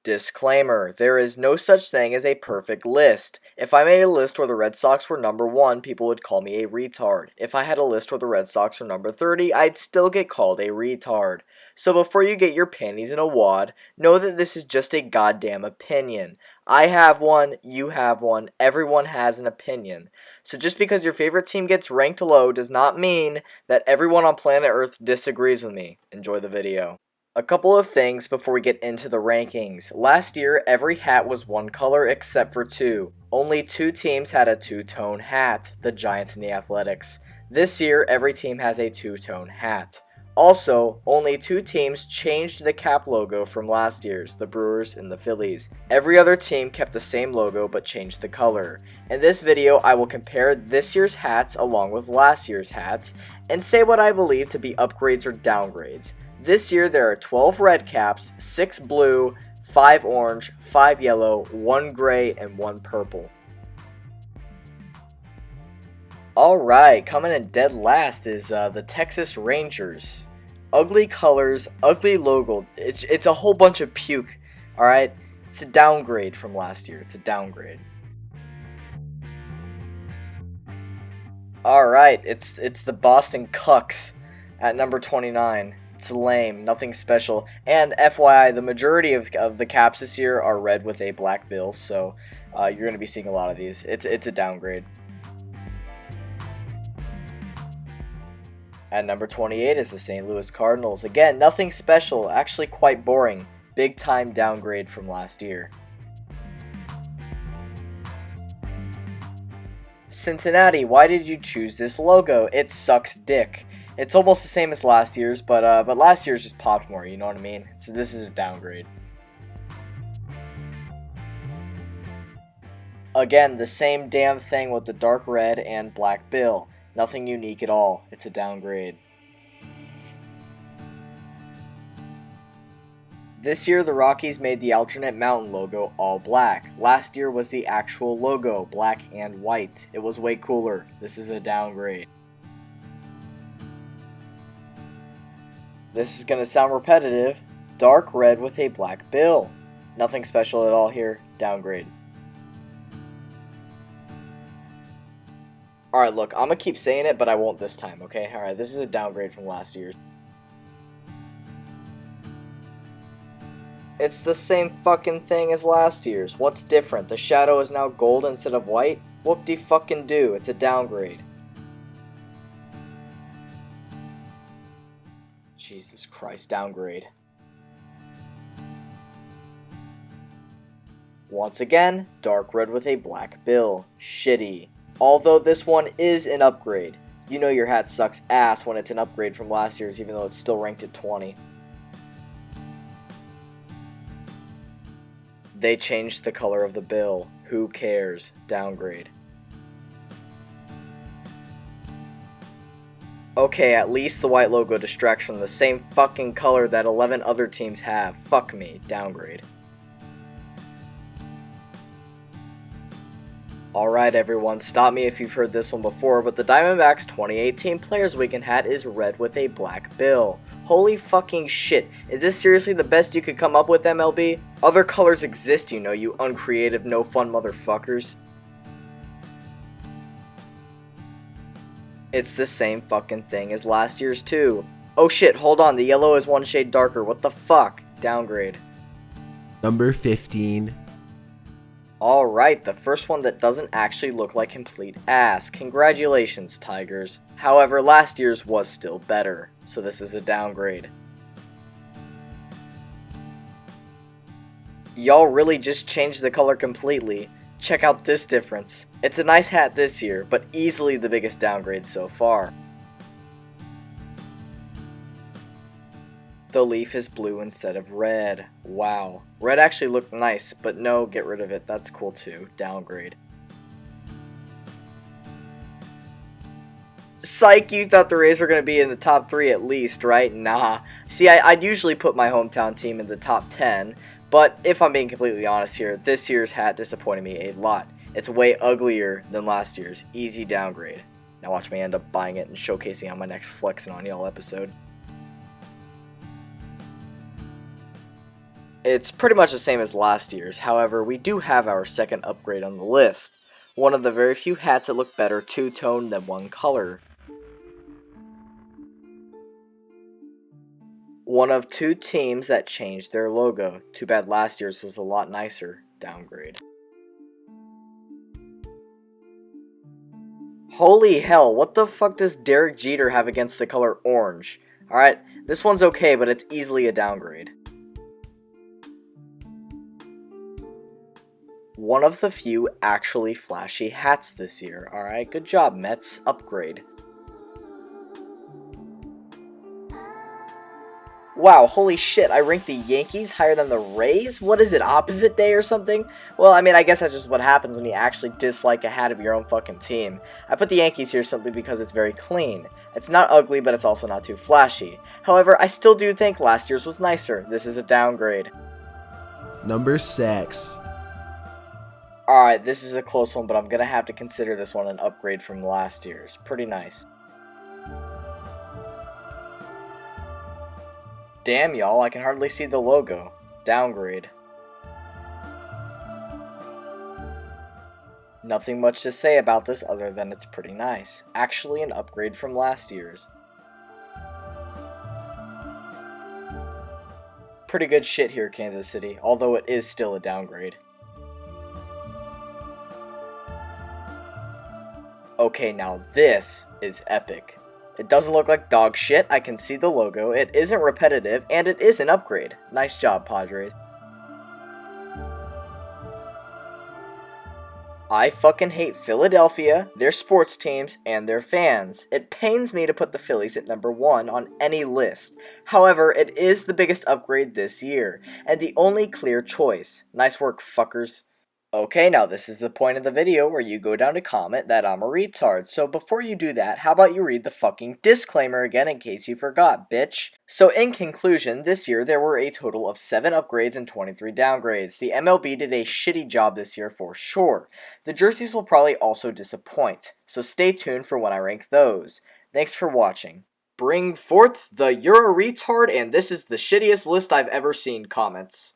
Disclaimer, there is no such thing as a perfect list. If I made a list where the Red Sox were number 1, people would call me a retard. If I had a list where the Red Sox were number 30, I'd still get called a retard. So before you get your panties in a wad, know that this is just a goddamn opinion. I have one, you have one, everyone has an opinion. So just because your favorite team gets ranked low does not mean that everyone on planet Earth disagrees with me. Enjoy the video. A couple of things before we get into the rankings. Last year, every hat was one color except for two. Only two teams had a two-tone hat, the Giants and the Athletics. This year, every team has a two-tone hat. Also, only two teams changed the cap logo from last year's, the Brewers and the Phillies. Every other team kept the same logo but changed the color. In this video, I will compare this year's hats along with last year's hats, and say what I believe to be upgrades or downgrades. This year there are 12 red caps, 6 blue, 5 orange, 5 yellow, 1 gray, and 1 purple. Alright, coming in dead last is the Texas Rangers. Ugly colors, ugly logo, it's a whole bunch of puke, alright? It's a downgrade from last year, it's a downgrade. Alright, it's the Boston Cucks at number 29. It's lame, nothing special. And FYI, the majority of the caps this year are red with a black bill, so you're going to be seeing a lot of these. It's a downgrade. At number 28 is the St. Louis Cardinals. Again, nothing special, actually quite boring. Big time downgrade from last year. Cincinnati, why did you choose this logo? It sucks dick. It's almost the same as last year's, but last year's just popped more, you know what I mean? So this is a downgrade. Again, the same damn thing with the dark red and black bill. Nothing unique at all. It's a downgrade. This year, the Rockies made the alternate mountain logo all black. Last year was the actual logo, black and white. It was way cooler. This is a downgrade. This is going to sound repetitive. Dark red with a black bill. Nothing special at all here. Downgrade. Alright, look, I'm going to keep saying it, but I won't this time, okay? Alright, this is a downgrade from last year. It's the same fucking thing as last year's. What's different? The shadow is now gold instead of white? Whoop-de-fucking-do. It's a downgrade. Jesus Christ, downgrade. Once again, dark red with a black bill. Shitty. Although this one is an upgrade. You know your hat sucks ass when it's an upgrade from last year's, even though it's still ranked at 20. They changed the color of the bill. Who cares? Downgrade. Okay, at least the white logo distracts from the same fucking color that 11 other teams have. Fuck me. Downgrade. Alright everyone, stop me if you've heard this one before, but the Diamondbacks 2018 Players Weekend hat is red with a black bill. Holy fucking shit, is this seriously the best you could come up with, MLB? Other colors exist, you know, you uncreative, no fun motherfuckers. It's the same fucking thing as last year's too. Oh shit, hold on, the yellow is one shade darker, what the fuck? Downgrade. Number 15. Alright, the first one that doesn't actually look like complete ass. Congratulations, Tigers. However, last year's was still better, so this is a downgrade. Y'all really just changed the color completely. Check out this difference. It's a nice hat this year, but easily the biggest downgrade so far. The leaf is blue instead of red. Wow. Red actually looked nice, but no, get rid of it. That's cool too. Downgrade. Psych, you thought the Rays were going to be in the top 3 at least, right? Nah. See, I'd usually put my hometown team in the top 10, but if I'm being completely honest here, this year's hat disappointed me a lot. It's way uglier than last year's. Easy downgrade. Now watch me end up buying it and showcasing on my next Flexing on Y'all episode. It's pretty much the same as last year's, however, we do have our second upgrade on the list. One of the very few hats that look better two-tone than one color. One of two teams that changed their logo. Too bad last year's was a lot nicer. Downgrade. Holy hell, what the fuck does Derek Jeter have against the color orange? Alright, this one's okay, but it's easily a downgrade. One of the few actually flashy hats this year. Alright, good job, Mets. Upgrade. Wow, holy shit, I ranked the Yankees higher than the Rays? What is it, opposite day or something? Well, I mean, I guess that's just what happens when you actually dislike a hat of your own fucking team. I put the Yankees here simply because it's very clean. It's not ugly, but it's also not too flashy. However, I still do think last year's was nicer. This is a downgrade. Number 6. Alright, this is a close one, but I'm gonna have to consider this one an upgrade from last year's. Pretty nice. Damn, y'all, I can hardly see the logo. Downgrade. Nothing much to say about this other than it's pretty nice. Actually an upgrade from last year's. Pretty good shit here, Kansas City, although it is still a downgrade. Okay, now this is epic. It doesn't look like dog shit, I can see the logo, it isn't repetitive, and it is an upgrade. Nice job, Padres. I fucking hate Philadelphia, their sports teams, and their fans. It pains me to put the Phillies at number 1 on any list. However, it is the biggest upgrade this year, and the only clear choice. Nice work, fuckers. Okay, now this is the point of the video where you go down to comment that I'm a retard, so before you do that, how about you read the fucking disclaimer again in case you forgot, bitch? So in conclusion, this year there were a total of 7 upgrades and 23 downgrades. The MLB did a shitty job this year for sure. The jerseys will probably also disappoint, so stay tuned for when I rank those. Thanks for watching. Bring forth the "you're a retard and this is the shittiest list I've ever seen" comments.